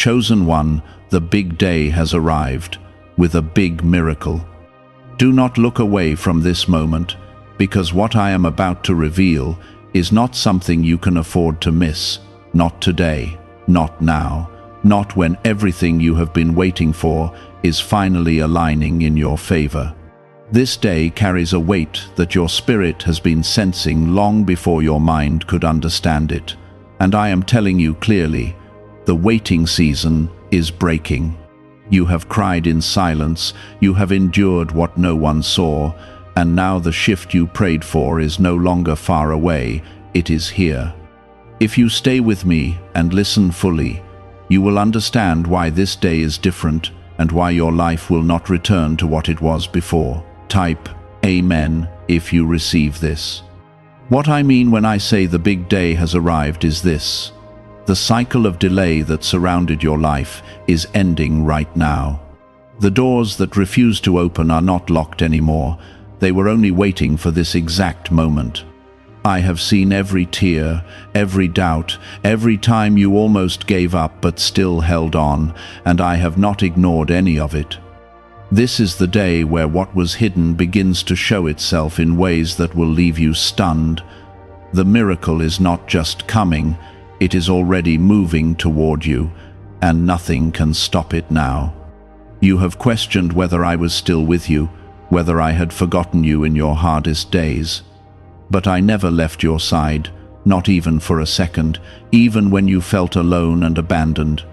chosen one, the big day has arrived, with a big miracle. Do not look away from this moment, because what I am about to reveal is not something you can afford to miss. Not today, not now, not when everything you have been waiting for is finally aligning in your favor. This day carries a weight that your spirit has been sensing long before your mind could understand it. And I am telling you clearly, the waiting season is breaking. You have cried in silence, you have endured what no one saw, and now the shift you prayed for is no longer far away, it is here. If you stay with me and listen fully, you will understand why this day is different and why your life will not return to what it was before. Type Amen if you receive this. What I mean when I say the big day has arrived is this. The cycle of delay that surrounded your life is ending right now. The doors that refuse to open are not locked anymore. They were only waiting for this exact moment. I have seen every tear, every doubt, every time you almost gave up but still held on, and I have not ignored any of it. This is the day where what was hidden begins to show itself in ways that will leave you stunned. The miracle is not just coming, it is already moving toward you, and nothing can stop it now. You have questioned whether I was still with you, whether I had forgotten you in your hardest days. But I never left your side, not even for a second, even when you felt alone and abandoned.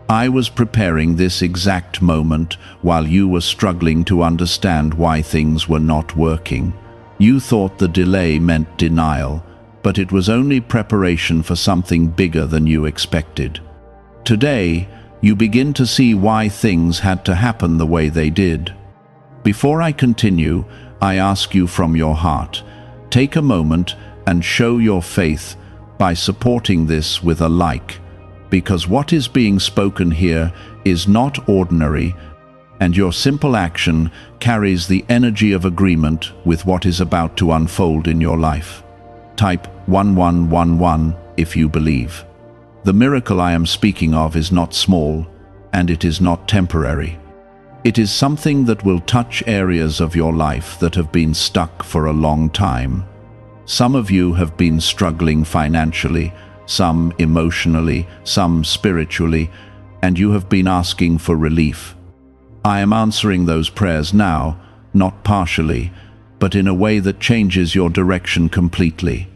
I was preparing this exact moment while you were struggling to understand why things were not working. You thought the delay meant denial, but it was only preparation for something bigger than you expected. Today, you begin to see why things had to happen the way they did. Before I continue, I ask you from your heart, take a moment and show your faith by supporting this with a like, because what is being spoken here is not ordinary, and your simple action carries the energy of agreement with what is about to unfold in your life. Type 1111 if you believe. The miracle I am speaking of is not small, and it is not temporary. It is something that will touch areas of your life that have been stuck for a long time. Some of you have been struggling financially, some emotionally, some spiritually, and you have been asking for relief. I am answering those prayers now, not partially, but in a way that changes your direction completely.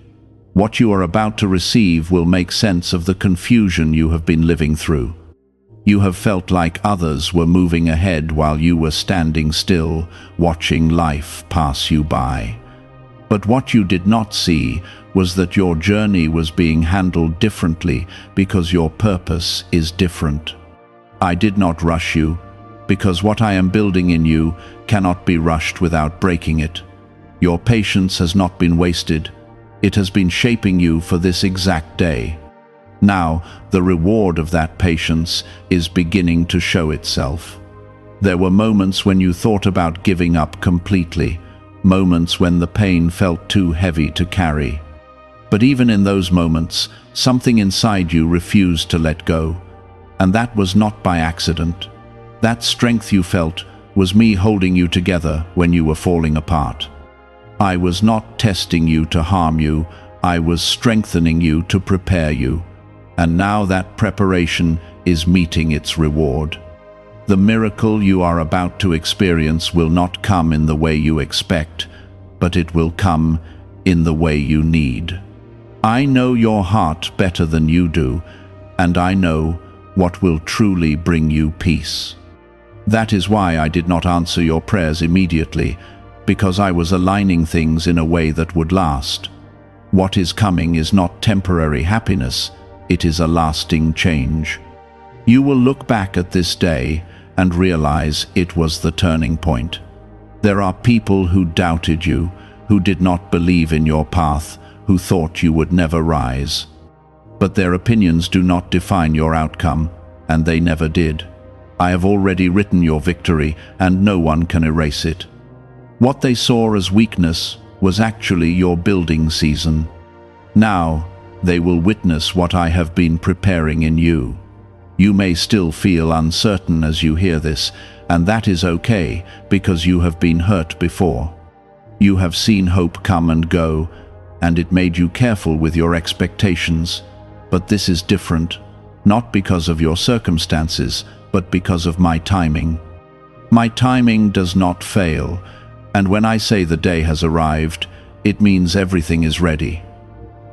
What you are about to receive will make sense of the confusion you have been living through. You have felt like others were moving ahead while you were standing still, watching life pass you by. But what you did not see was that your journey was being handled differently because your purpose is different. I did not rush you, because what I am building in you cannot be rushed without breaking it. Your patience has not been wasted. It has been shaping you for this exact day. Now, the reward of that patience is beginning to show itself. There were moments when you thought about giving up completely, moments when the pain felt too heavy to carry. But even in those moments, something inside you refused to let go. And that was not by accident. That strength you felt was me holding you together when you were falling apart. I was not testing you to harm you, I was strengthening you to prepare you. And now that preparation is meeting its reward. The miracle you are about to experience will not come in the way you expect, but it will come in the way you need. I know your heart better than you do, and I know what will truly bring you peace. That is why I did not answer your prayers immediately, because I was aligning things in a way that would last. What is coming is not temporary happiness, it is a lasting change. You will look back at this day and realize it was the turning point. There are people who doubted you, who did not believe in your path, who thought you would never rise. But their opinions do not define your outcome, and they never did. I have already written your victory, and no one can erase it. What they saw as weakness was actually your building season. Now, they will witness what I have been preparing in you. You may still feel uncertain as you hear this, and that is okay, because you have been hurt before. You have seen hope come and go, and it made you careful with your expectations. But this is different, not because of your circumstances, but because of my timing. My timing does not fail, and when I say the day has arrived, it means everything is ready.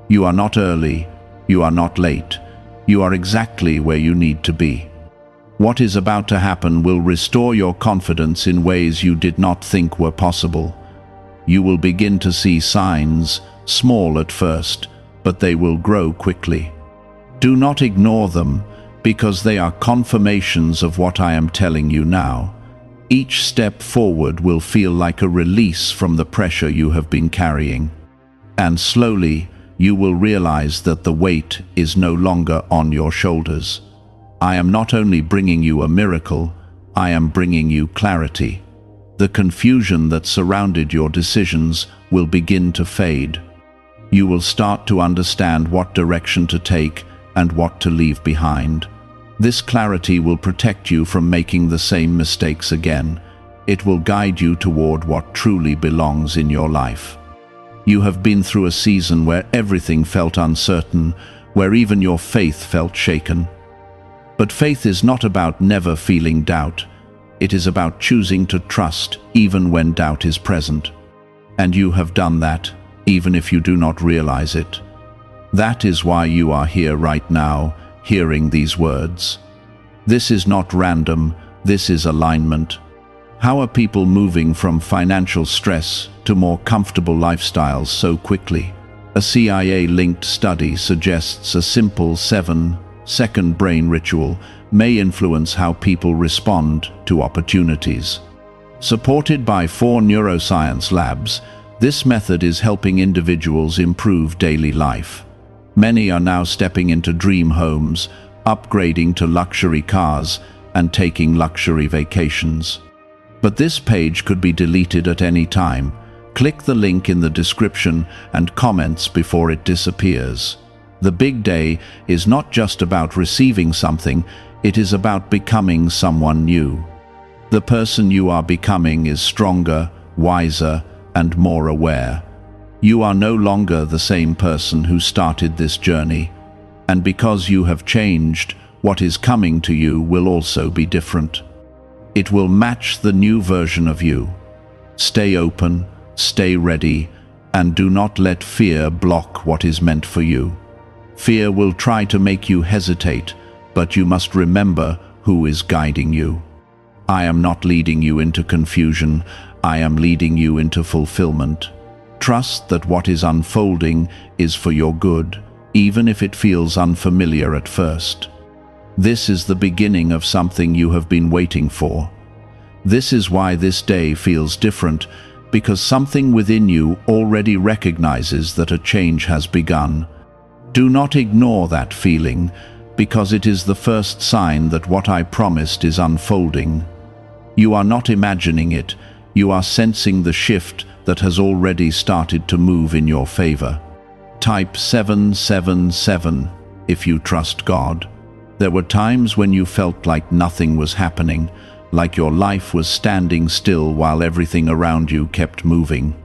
You are not early, you are not late, you are exactly where you need to be. What is about to happen will restore your confidence in ways you did not think were possible. You will begin to see signs, small at first, but they will grow quickly. Do not ignore them, because they are confirmations of what I am telling you now. Each step forward will feel like a release from the pressure you have been carrying. And slowly, you will realize that the weight is no longer on your shoulders. I am not only bringing you a miracle, I am bringing you clarity. The confusion that surrounded your decisions will begin to fade. You will start to understand what direction to take and what to leave behind. This clarity will protect you from making the same mistakes again. It will guide you toward what truly belongs in your life. You have been through a season where everything felt uncertain, where even your faith felt shaken. But faith is not about never feeling doubt. It is about choosing to trust even when doubt is present. And you have done that, even if you do not realize it. That is why you are here right now, hearing these words. This is not random, this is alignment. How are people moving from financial stress to more comfortable lifestyles so quickly? A CIA-linked study suggests a simple 7-second brain ritual may influence how people respond to opportunities. Supported by 4 neuroscience labs, this method is helping individuals improve daily life. Many are now stepping into dream homes, upgrading to luxury cars, and taking luxury vacations. But this page could be deleted at any time. Click the link in the description and comments before it disappears. The big day is not just about receiving something, it is about becoming someone new. The person you are becoming is stronger, wiser, and more aware. You are no longer the same person who started this journey, and because you have changed, what is coming to you will also be different. It will match the new version of you. Stay open, stay ready, and do not let fear block what is meant for you. Fear will try to make you hesitate, but you must remember who is guiding you. I am not leading you into confusion, I am leading you into fulfillment. Trust that what is unfolding is for your good, even if it feels unfamiliar at first. This is the beginning of something you have been waiting for. This is why this day feels different, because something within you already recognizes that a change has begun. Do not ignore that feeling, because it is the first sign that what I promised is unfolding. You are not imagining it, you are sensing the shift that has already started to move in your favor. Type 777 if you trust God. There were times when you felt like nothing was happening, like your life was standing still while everything around you kept moving.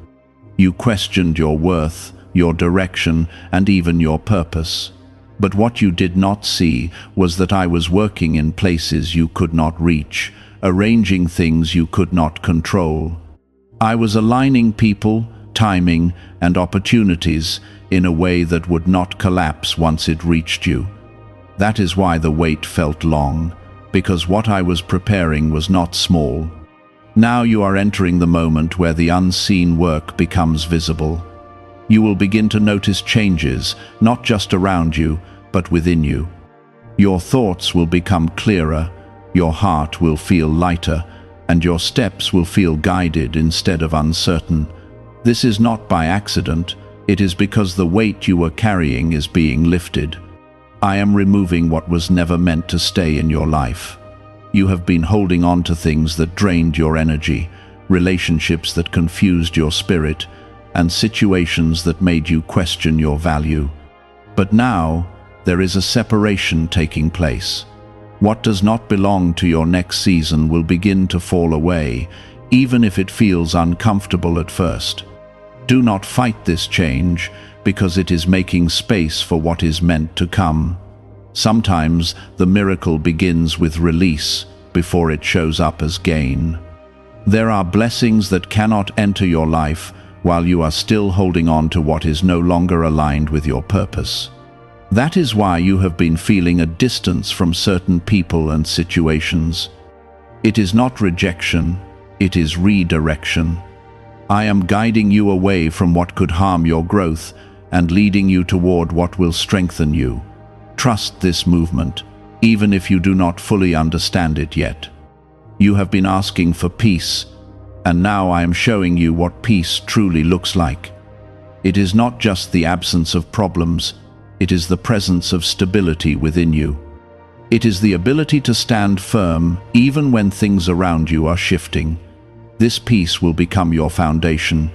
You questioned your worth, your direction, and even your purpose. But what you did not see was that I was working in places you could not reach, arranging things you could not control. I was aligning people, timing, and opportunities in a way that would not collapse once it reached you. That is why the wait felt long, because what I was preparing was not small. Now you are entering the moment where the unseen work becomes visible. You will begin to notice changes, not just around you, but within you. Your thoughts will become clearer, your heart will feel lighter, and your steps will feel guided instead of uncertain. This is not by accident, it is because the weight you were carrying is being lifted. I am removing what was never meant to stay in your life. You have been holding on to things that drained your energy, relationships that confused your spirit, and situations that made you question your value. But now, there is a separation taking place. What does not belong to your next season will begin to fall away, even if it feels uncomfortable at first. Do not fight this change, because it is making space for what is meant to come. Sometimes the miracle begins with release before it shows up as gain. There are blessings that cannot enter your life while you are still holding on to what is no longer aligned with your purpose. That is why you have been feeling a distance from certain people and situations. It is not rejection, it is redirection. I am guiding you away from what could harm your growth and leading you toward what will strengthen you. Trust this movement, even if you do not fully understand it yet. You have been asking for peace, and now I am showing you what peace truly looks like. It is not just the absence of problems, it is the presence of stability within you. It is the ability to stand firm even when things around you are shifting. This peace will become your foundation,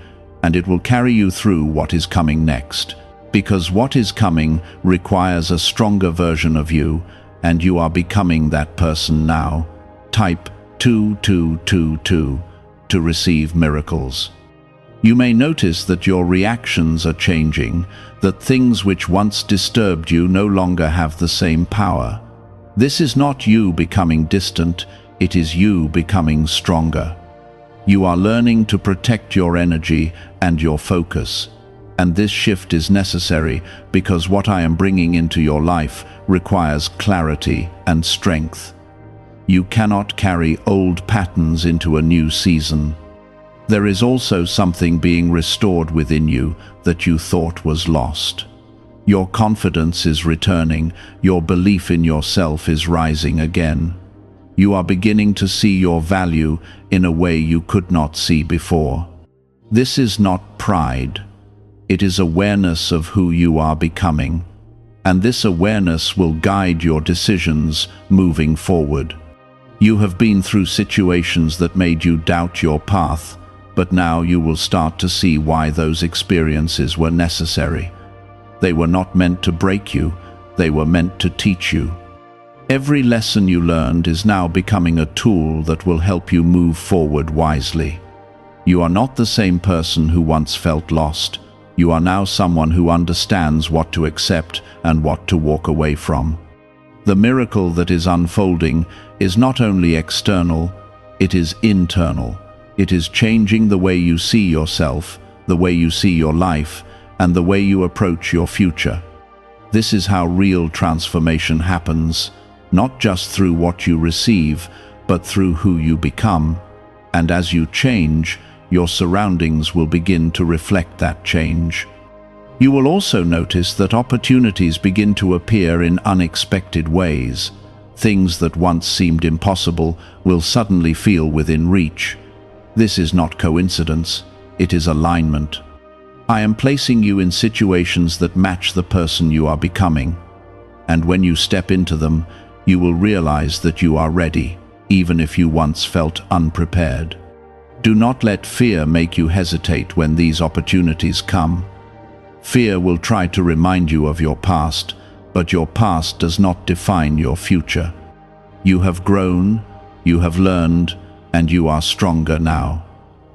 and it will carry you through what is coming next. Because what is coming requires a stronger version of you, and you are becoming that person now. Type 2222 to receive miracles. You may notice that your reactions are changing, that things which once disturbed you no longer have the same power. This is not you becoming distant, it is you becoming stronger. You are learning to protect your energy and your focus. And this shift is necessary because what I am bringing into your life requires clarity and strength. You cannot carry old patterns into a new season. There is also something being restored within you that you thought was lost. Your confidence is returning, your belief in yourself is rising again. You are beginning to see your value in a way you could not see before. This is not pride. It is awareness of who you are becoming, and this awareness will guide your decisions moving forward. You have been through situations that made you doubt your path, but now you will start to see why those experiences were necessary. They were not meant to break you, they were meant to teach you. Every lesson you learned is now becoming a tool that will help you move forward wisely. You are not the same person who once felt lost. You are now someone who understands what to accept and what to walk away from. The miracle that is unfolding is not only external, it is internal. It is changing the way you see yourself, the way you see your life, and the way you approach your future. This is how real transformation happens, not just through what you receive, but through who you become. And as you change, your surroundings will begin to reflect that change. You will also notice that opportunities begin to appear in unexpected ways. Things that once seemed impossible will suddenly feel within reach. This is not coincidence, it is alignment. I am placing you in situations that match the person you are becoming. And when you step into them, you will realize that you are ready, even if you once felt unprepared. Do not let fear make you hesitate when these opportunities come. Fear will try to remind you of your past, but your past does not define your future. You have grown, you have learned, and you are stronger now.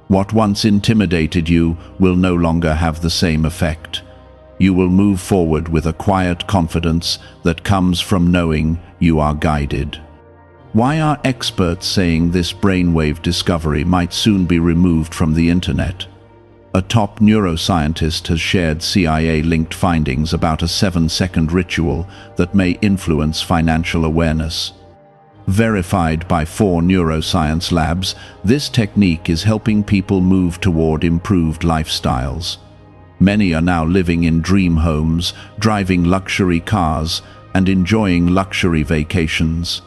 What once intimidated you will no longer have the same effect. You will move forward with a quiet confidence that comes from knowing you are guided. Why are experts saying this brainwave discovery might soon be removed from the internet? A top neuroscientist has shared CIA-linked findings about a 7-second ritual that may influence financial awareness. Verified by 4 neuroscience labs, this technique is helping people move toward improved lifestyles. Many are now living in dream homes, driving luxury cars, and enjoying luxury vacations.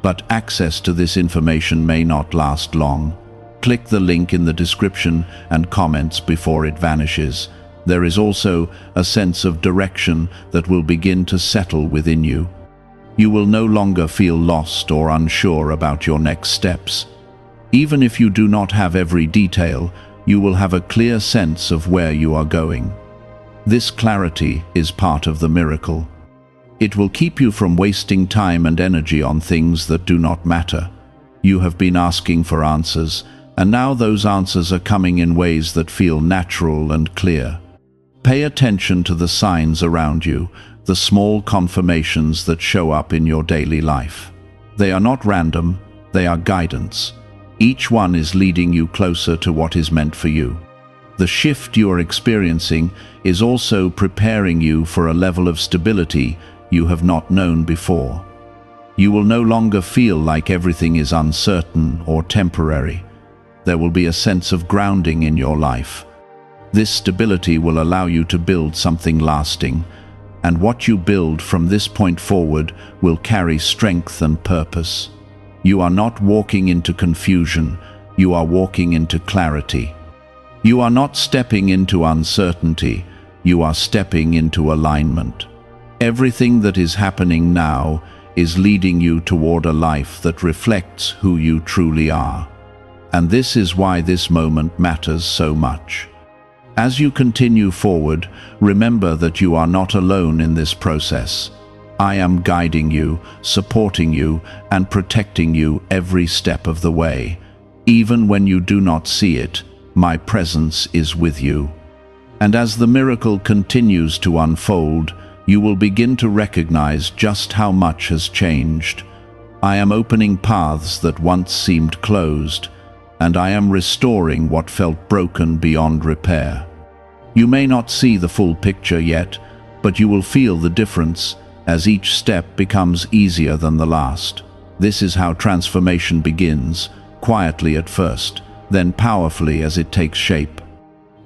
But access to this information may not last long. Click the link in the description and comments before it vanishes. There is also a sense of direction that will begin to settle within you. You will no longer feel lost or unsure about your next steps. Even if you do not have every detail, you will have a clear sense of where you are going. This clarity is part of the miracle. It will keep you from wasting time and energy on things that do not matter. You have been asking for answers, and now those answers are coming in ways that feel natural and clear. Pay attention to the signs around you, the small confirmations that show up in your daily life. They are not random, they are guidance. Each one is leading you closer to what is meant for you. The shift you are experiencing is also preparing you for a level of stability you have not known before. You will no longer feel like everything is uncertain or temporary. There will be a sense of grounding in your life. This stability will allow you to build something lasting, and what you build from this point forward will carry strength and purpose. You are not walking into confusion, you are walking into clarity. You are not stepping into uncertainty, you are stepping into alignment. Everything that is happening now is leading you toward a life that reflects who you truly are. And this is why this moment matters so much. As you continue forward, remember that you are not alone in this process. I am guiding you, supporting you, and protecting you every step of the way. Even when you do not see it, my presence is with you. And as the miracle continues to unfold, you will begin to recognize just how much has changed. I am opening paths that once seemed closed, and I am restoring what felt broken beyond repair. You may not see the full picture yet, but you will feel the difference as each step becomes easier than the last. This is how transformation begins, quietly at first, then powerfully as it takes shape.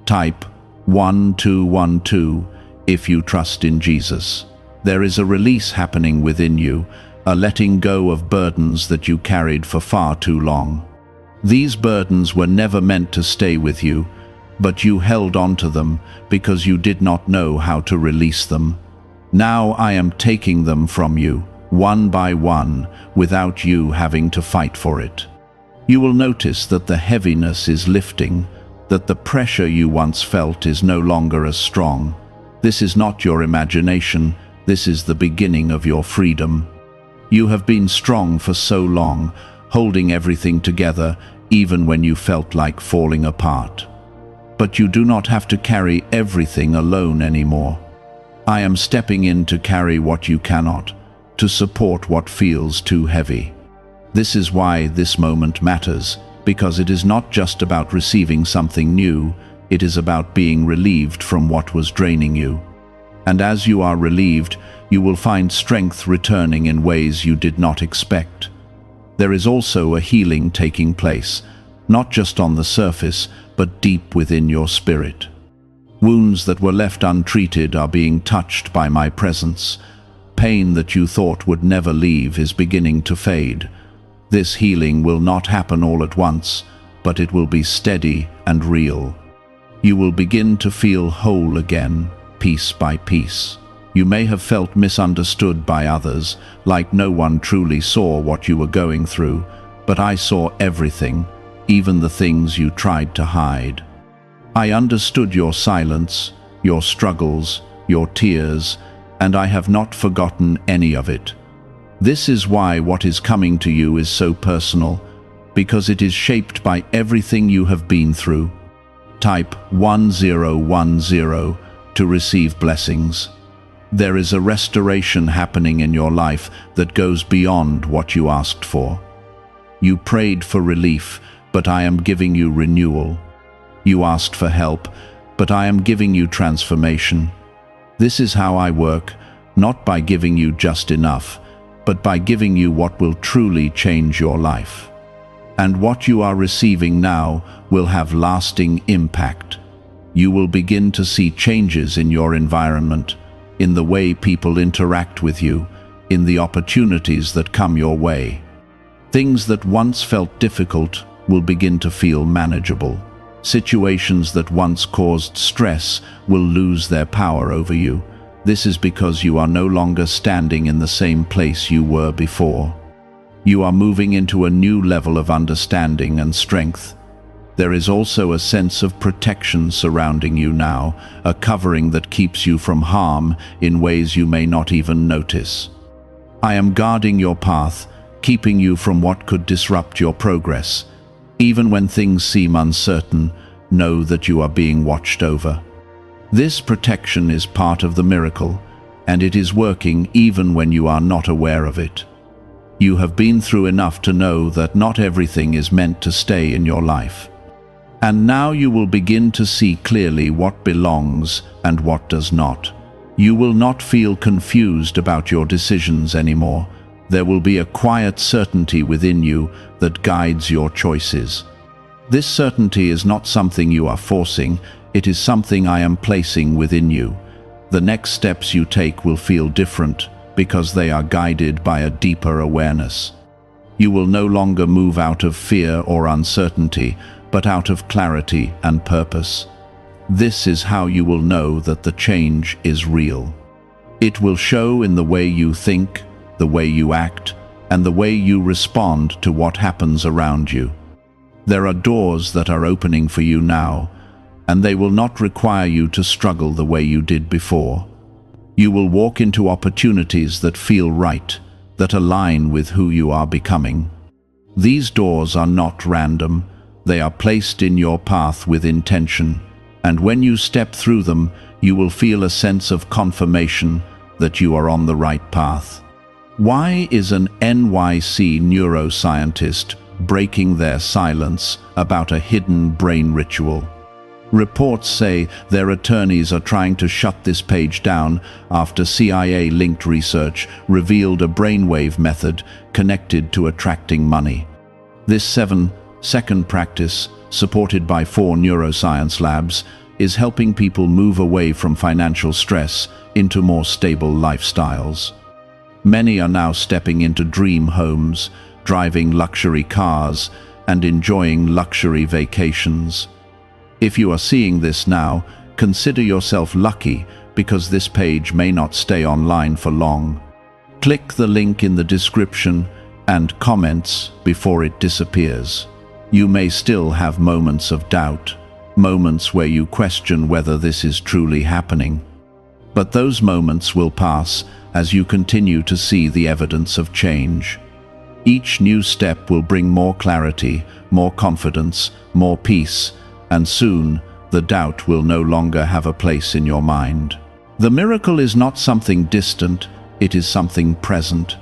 Type 1212 if you trust in Jesus. There is a release happening within you, a letting go of burdens that you carried for far too long. These burdens were never meant to stay with you, but you held on to them because you did not know how to release them. Now I am taking them from you, one by one, without you having to fight for it. You will notice that the heaviness is lifting, that the pressure you once felt is no longer as strong. This is not your imagination, this is the beginning of your freedom. You have been strong for so long, holding everything together, even when you felt like falling apart. But you do not have to carry everything alone anymore. I am stepping in to carry what you cannot, to support what feels too heavy. This is why this moment matters, because it is not just about receiving something new, it is about being relieved from what was draining you. And as you are relieved, you will find strength returning in ways you did not expect. There is also a healing taking place, not just on the surface, but deep within your spirit. Wounds that were left untreated are being touched by my presence. Pain that you thought would never leave is beginning to fade. This healing will not happen all at once, but it will be steady and real. You will begin to feel whole again, piece by piece. You may have felt misunderstood by others, like no one truly saw what you were going through, but I saw everything, even the things you tried to hide. I understood your silence, your struggles, your tears, and I have not forgotten any of it. This is why what is coming to you is so personal, because it is shaped by everything you have been through. Type 1010 to receive blessings. There is a restoration happening in your life that goes beyond what you asked for. You prayed for relief, but I am giving you renewal. You asked for help, but I am giving you transformation. This is how I work, not by giving you just enough, but by giving you what will truly change your life. And what you are receiving now will have lasting impact. You will begin to see changes in your environment, in the way people interact with you, in the opportunities that come your way. Things that once felt difficult will begin to feel manageable. Situations that once caused stress will lose their power over you. This is because you are no longer standing in the same place you were before. You are moving into a new level of understanding and strength. There is also a sense of protection surrounding you now, a covering that keeps you from harm in ways you may not even notice. I am guarding your path, keeping you from what could disrupt your progress. Even when things seem uncertain, know that you are being watched over. This protection is part of the miracle, and it is working even when you are not aware of it. You have been through enough to know that not everything is meant to stay in your life. And now you will begin to see clearly what belongs and what does not. You will not feel confused about your decisions anymore. There will be a quiet certainty within you that guides your choices. This certainty is not something you are forcing, it is something I am placing within you. The next steps you take will feel different because they are guided by a deeper awareness. You will no longer move out of fear or uncertainty, but out of clarity and purpose. This is how you will know that the change is real. It will show in the way you think, the way you act, and the way you respond to what happens around you. There are doors that are opening for you now, and they will not require you to struggle the way you did before. You will walk into opportunities that feel right, that align with who you are becoming. These doors are not random. They are placed in your path with intention, and when you step through them, you will feel a sense of confirmation that you are on the right path. Why is an NYC neuroscientist breaking their silence about a hidden brain ritual? Reports say their attorneys are trying to shut this page down after CIA-linked research revealed a brainwave method connected to attracting money. This 7-second practice, supported by 4 neuroscience labs, is helping people move away from financial stress into more stable lifestyles. Many are now stepping into dream homes, driving luxury cars, and enjoying luxury vacations. If you are seeing this now, consider yourself lucky because this page may not stay online for long. Click the link in the description and comments before it disappears. You may still have moments of doubt, moments where you question whether this is truly happening. But those moments will pass as you continue to see the evidence of change. Each new step will bring more clarity, more confidence, more peace, and soon the doubt will no longer have a place in your mind. The miracle is not something distant, it is something present.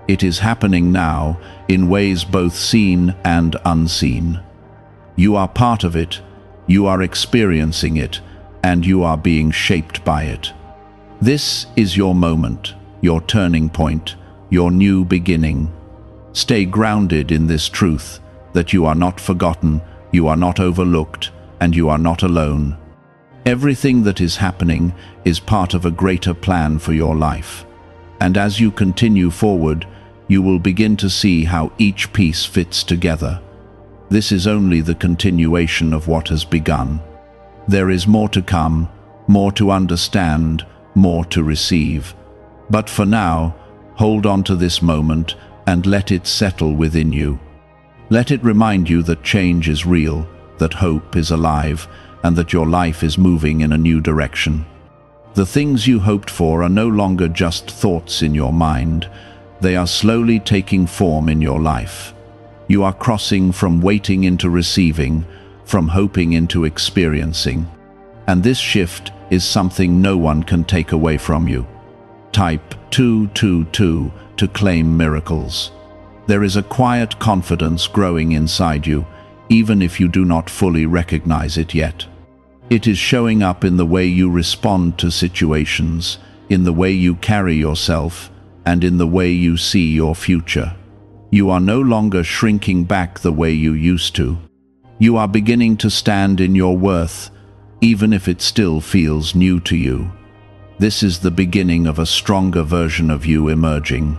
It is happening now in ways both seen and unseen. You are part of it, you are experiencing it, and you are being shaped by it. This is your moment, your turning point, your new beginning. Stay grounded in this truth that you are not forgotten, you are not overlooked, and you are not alone. Everything that is happening is part of a greater plan for your life. And as you continue forward, you will begin to see how each piece fits together. This is only the continuation of what has begun. There is more to come, more to understand, more to receive. But for now, hold on to this moment and let it settle within you. Let it remind you that change is real, that hope is alive, and that your life is moving in a new direction. The things you hoped for are no longer just thoughts in your mind. They are slowly taking form in your life. You are crossing from waiting into receiving, from hoping into experiencing. And this shift is something no one can take away from you. Type 222 to claim miracles. There is a quiet confidence growing inside you, even if you do not fully recognize it yet. It is showing up in the way you respond to situations, in the way you carry yourself, and in the way you see your future. You are no longer shrinking back the way you used to. You are beginning to stand in your worth, even if it still feels new to you. This is the beginning of a stronger version of you emerging.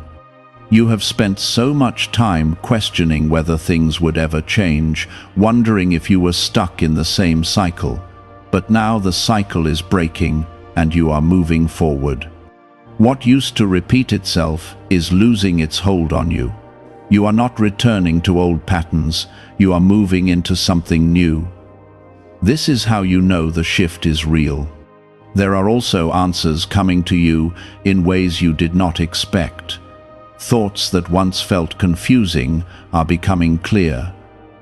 You have spent so much time questioning whether things would ever change, wondering if you were stuck in the same cycle. But now the cycle is breaking and you are moving forward. What used to repeat itself is losing its hold on you. You are not returning to old patterns, you are moving into something new. This is how you know the shift is real. There are also answers coming to you in ways you did not expect. Thoughts that once felt confusing are becoming clear.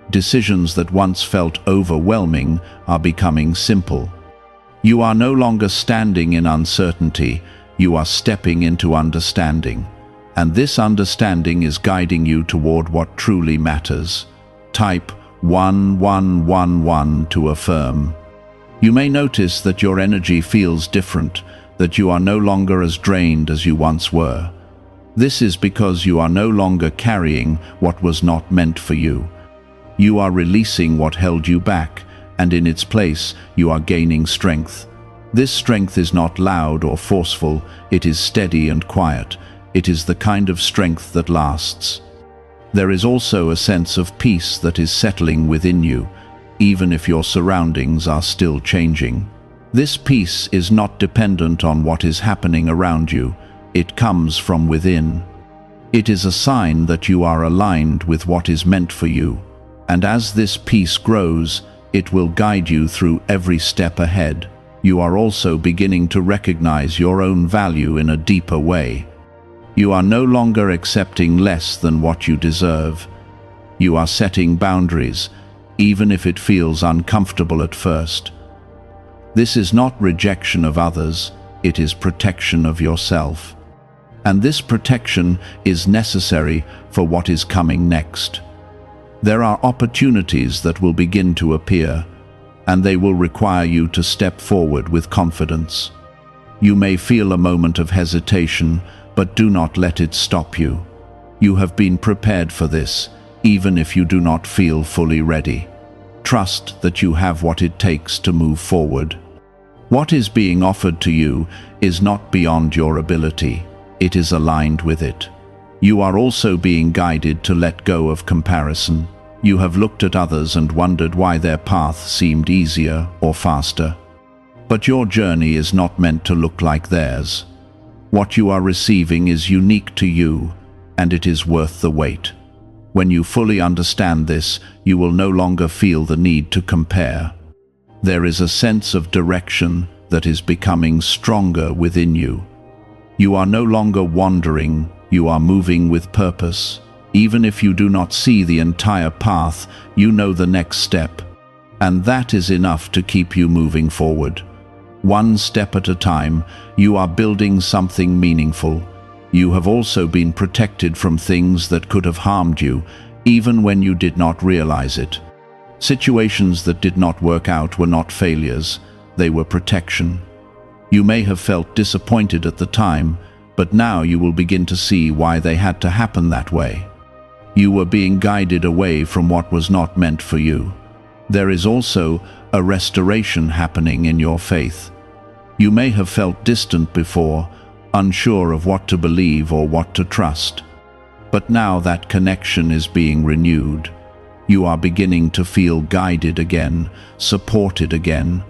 Decisions that once felt overwhelming are becoming simple. You are no longer standing in uncertainty, you are stepping into understanding. And this understanding is guiding you toward what truly matters. Type 1111 to affirm. You may notice that your energy feels different, that you are no longer as drained as you once were. This is because you are no longer carrying what was not meant for you. You are releasing what held you back, and in its place, you are gaining strength. This strength is not loud or forceful, it is steady and quiet. It is the kind of strength that lasts. There is also a sense of peace that is settling within you, even if your surroundings are still changing. This peace is not dependent on what is happening around you. It comes from within. It is a sign that you are aligned with what is meant for you. And as this peace grows, it will guide you through every step ahead. You are also beginning to recognize your own value in a deeper way. You are no longer accepting less than what you deserve. You are setting boundaries, even if it feels uncomfortable at first. This is not rejection of others, it is protection of yourself. And this protection is necessary for what is coming next. There are opportunities that will begin to appear, and they will require you to step forward with confidence. You may feel a moment of hesitation, but do not let it stop you. You have been prepared for this, even if you do not feel fully ready. Trust that you have what it takes to move forward. What is being offered to you is not beyond your ability, it is aligned with it. You are also being guided to let go of comparison. You have looked at others and wondered why their path seemed easier or faster. But your journey is not meant to look like theirs. What you are receiving is unique to you, and it is worth the wait. When you fully understand this, you will no longer feel the need to compare. There is a sense of direction that is becoming stronger within you. You are no longer wandering, you are moving with purpose. Even if you do not see the entire path, you know the next step. And that is enough to keep you moving forward. One step at a time, you are building something meaningful. You have also been protected from things that could have harmed you, even when you did not realize it. Situations that did not work out were not failures, they were protection. You may have felt disappointed at the time, but now you will begin to see why they had to happen that way. You were being guided away from what was not meant for you. There is also a restoration happening in your faith. You may have felt distant before, unsure of what to believe or what to trust. But now that connection is being renewed. You are beginning to feel guided again, supported again.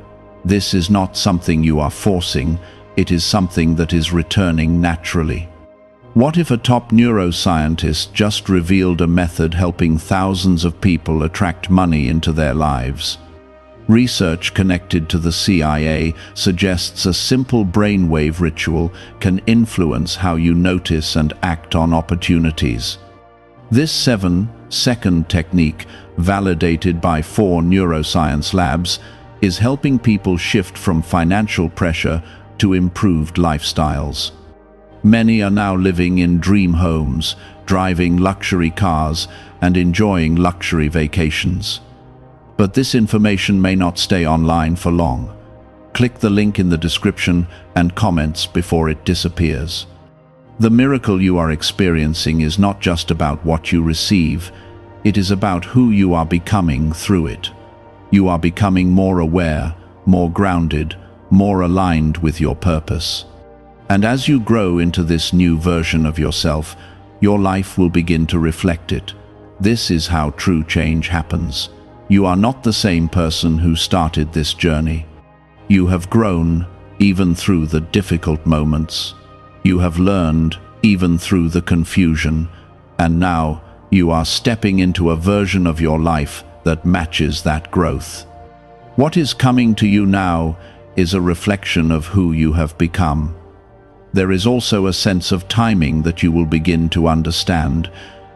This is not something you are forcing, it is something that is returning naturally. What if a top neuroscientist just revealed a method helping thousands of people attract money into their lives? Research connected to the CIA suggests a simple brainwave ritual can influence how you notice and act on opportunities. This 7-second technique, validated by 4 neuroscience labs, is helping people shift from financial pressure to improved lifestyles. Many are now living in dream homes, driving luxury cars, and enjoying luxury vacations. But this information may not stay online for long. Click the link in the description and comments before it disappears. The miracle you are experiencing is not just about what you receive, it is about who you are becoming through it. You are becoming more aware, more grounded, more aligned with your purpose. And as you grow into this new version of yourself, your life will begin to reflect it. This is how true change happens. You are not the same person who started this journey. You have grown, even through the difficult moments. You have learned, even through the confusion. And now, You are stepping into a version of your life that matches that growth. What is coming to you now is a reflection of who you have become. There is also a sense of timing that you will begin to understand.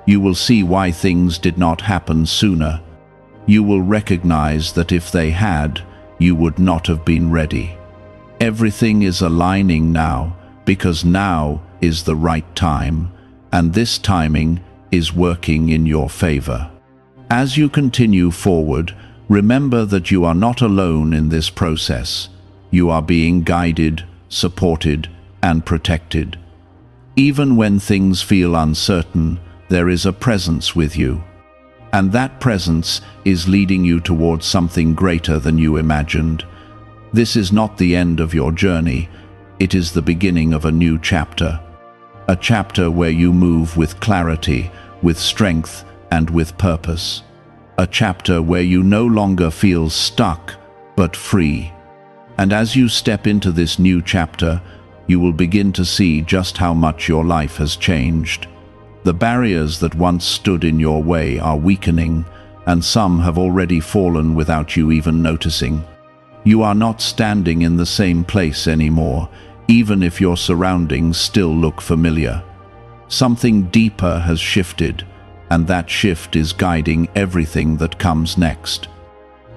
You will see why things did not happen sooner. You will recognize that if they had, you would not have been ready. Everything is aligning now, because now is the right time, and this timing is working in your favor. As you continue forward, remember that you are not alone in this process. You are being guided, supported, and protected. Even when things feel uncertain, there is a presence with you. And that presence is leading you towards something greater than you imagined. This is not the end of your journey. It is the beginning of a new chapter. A chapter where you move with clarity, with strength, and with purpose. A chapter where you no longer feel stuck, but free. And as you step into this new chapter, you will begin to see just how much your life has changed. The barriers that once stood in your way are weakening, and some have already fallen without you even noticing. You are not standing in the same place anymore, even if your surroundings still look familiar. Something deeper has shifted, and that shift is guiding everything that comes next.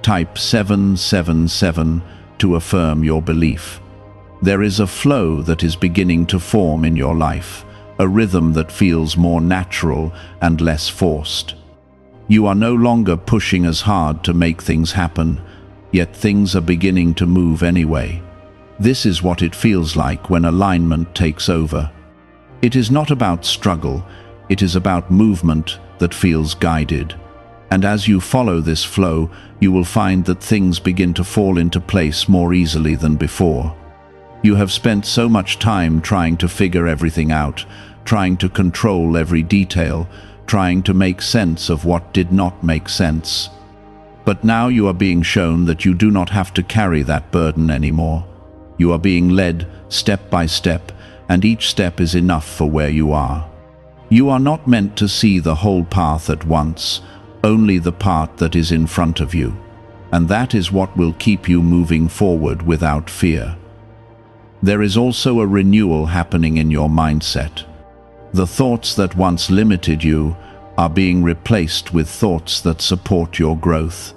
Type 777 to affirm your belief. There is a flow that is beginning to form in your life, a rhythm that feels more natural and less forced. You are no longer pushing as hard to make things happen, yet things are beginning to move anyway. This is what it feels like when alignment takes over. It is not about struggle, it is about movement that feels guided. And as you follow this flow, you will find that things begin to fall into place more easily than before. You have spent so much time trying to figure everything out, trying to control every detail, trying to make sense of what did not make sense. But now you are being shown that you do not have to carry that burden anymore. You are being led step by step, and each step is enough for where you are. You are not meant to see the whole path at once, only the part that is in front of you. And that is what will keep you moving forward without fear. There is also a renewal happening in your mindset. The thoughts that once limited you are being replaced with thoughts that support your growth.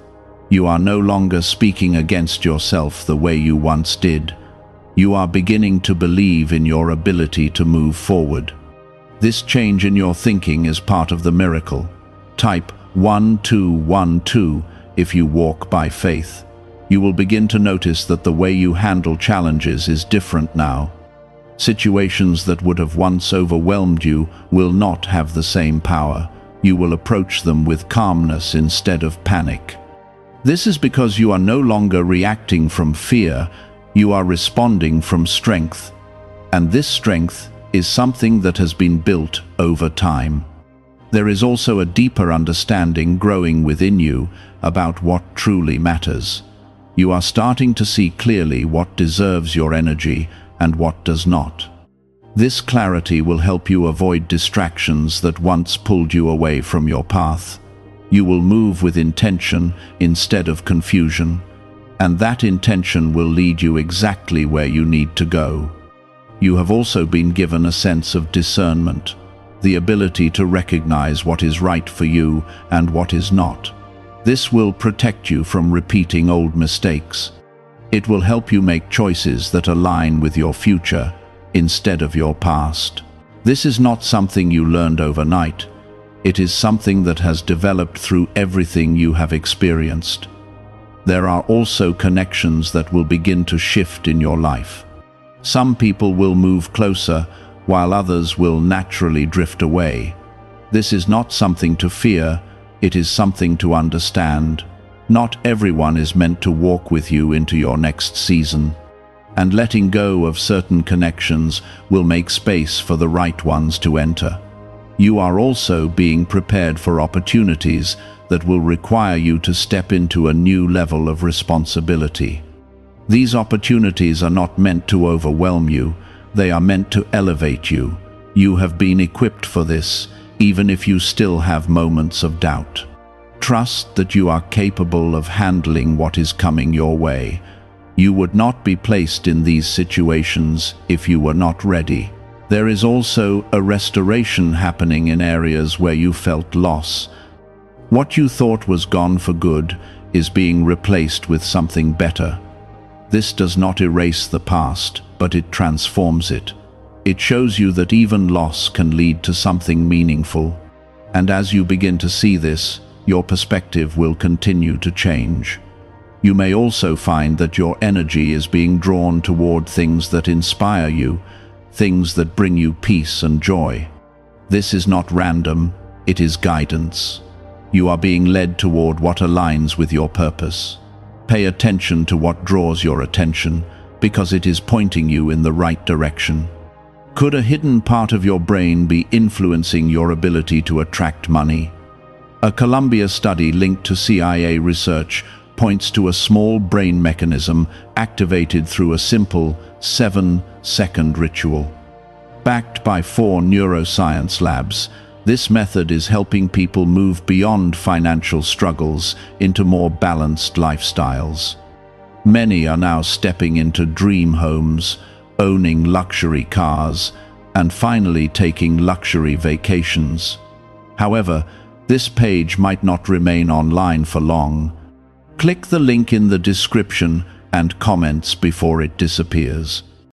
You are no longer speaking against yourself the way you once did. You are beginning to believe in your ability to move forward. This change in your thinking is part of the miracle. Type 1212 if you walk by faith. You will begin to notice that the way you handle challenges is different now. Situations that would have once overwhelmed you will not have the same power. You will approach them with calmness instead of panic. This is because you are no longer reacting from fear, you are responding from strength. And this strength is something that has been built over time. There is also a deeper understanding growing within you about what truly matters. You are starting to see clearly what deserves your energy and what does not. This clarity will help you avoid distractions that once pulled you away from your path. You will move with intention instead of confusion, and that intention will lead you exactly where you need to go. You have also been given a sense of discernment, the ability to recognize what is right for you and what is not. This will protect you from repeating old mistakes. It will help you make choices that align with your future instead of your past. This is not something you learned overnight. It is something that has developed through everything you have experienced. There are also connections that will begin to shift in your life. Some people will move closer, while others will naturally drift away. This is not something to fear, it is something to understand. Not everyone is meant to walk with you into your next season. And letting go of certain connections will make space for the right ones to enter. You are also being prepared for opportunities that will require you to step into a new level of responsibility. These opportunities are not meant to overwhelm you, they are meant to elevate you. You have been equipped for this. even if you still have moments of doubt. Trust that you are capable of handling what is coming your way. You would not be placed in these situations if you were not ready. There is also a restoration happening in areas where you felt loss. What you thought was gone for good is being replaced with something better. This does not erase the past, but it transforms it. It shows you that even loss can lead to something meaningful. And as you begin to see this, your perspective will continue to change. You may also find that your energy is being drawn toward things that inspire you, things that bring you peace and joy. This is not random, it is guidance. You are being led toward what aligns with your purpose. Pay attention to what draws your attention, because it is pointing you in the right direction. Could a hidden part of your brain be influencing your ability to attract money? A Columbia study linked to CIA research points to a small brain mechanism activated through a simple 7-second ritual. Backed by 4 neuroscience labs, this method is helping people move beyond financial struggles into more balanced lifestyles. Many are now stepping into dream homes, owning luxury cars, and finally taking luxury vacations. However, this page might not remain online for long. Click the link in the description and comments before it disappears.